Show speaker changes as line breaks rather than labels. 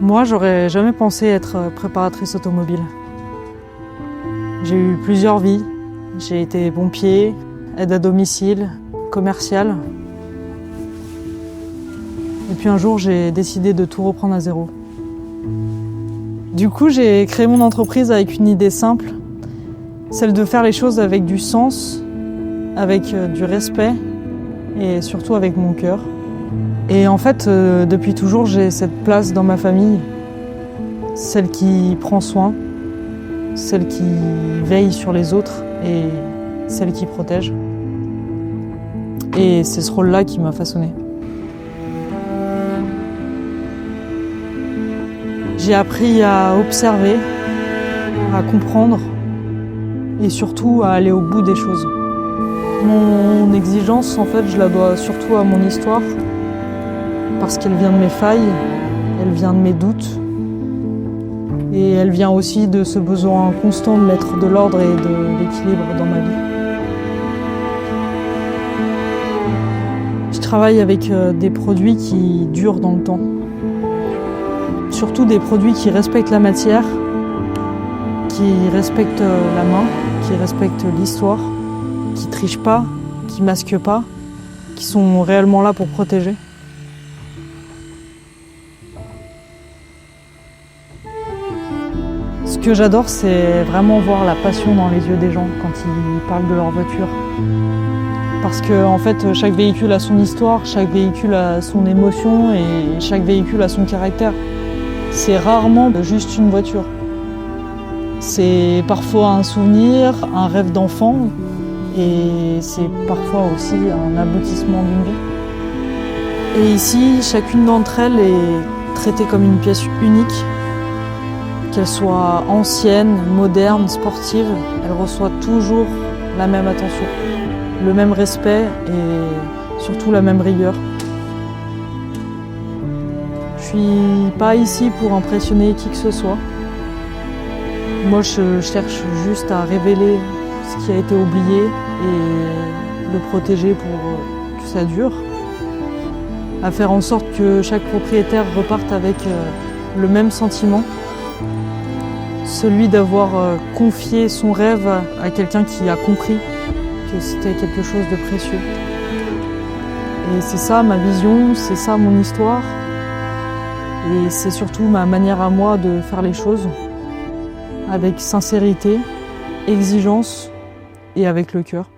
Moi, j'aurais jamais pensé être préparatrice automobile. J'ai eu plusieurs vies. J'ai été pompier, aide à domicile, commercial. Et puis un jour, j'ai décidé de tout reprendre à zéro. Du coup, j'ai créé mon entreprise avec une idée simple, celle de faire les choses avec du sens, avec du respect et surtout avec mon cœur. Et en fait, depuis toujours, j'ai cette place dans ma famille, celle qui prend soin, celle qui veille sur les autres et celle qui protège. Et c'est ce rôle-là qui m'a façonnée. J'ai appris à observer, à comprendre et surtout à aller au bout des choses. Mon exigence, en fait, je la dois surtout à mon histoire parce qu'elle vient de mes failles, elle vient de mes doutes et elle vient aussi de ce besoin constant de mettre de l'ordre et de l'équilibre dans ma vie. Je travaille avec des produits qui durent dans le temps. Surtout des produits qui respectent la matière, qui respectent la main, qui respectent l'histoire, qui trichent pas, qui masquent pas, qui sont réellement là pour protéger. Ce que j'adore, c'est vraiment voir la passion dans les yeux des gens quand ils parlent de leur voiture. Parce que en fait, chaque véhicule a son histoire, chaque véhicule a son émotion et chaque véhicule a son caractère. C'est rarement juste une voiture. C'est parfois un souvenir, un rêve d'enfant et c'est parfois aussi un aboutissement d'une vie. Et ici, chacune d'entre elles est traitée comme une pièce unique. Qu'elle soit ancienne, moderne, sportive, elle reçoit toujours la même attention, le même respect et surtout la même rigueur. Je suis pas ici pour impressionner qui que ce soit. Moi, je cherche juste à révéler ce qui a été oublié et le protéger pour que ça dure. À faire en sorte que chaque propriétaire reparte avec le même sentiment. Celui d'avoir confié son rêve à quelqu'un qui a compris que c'était quelque chose de précieux. Et c'est ça ma vision, c'est ça mon histoire. Et c'est surtout ma manière à moi de faire les choses, avec sincérité, exigence et avec le cœur.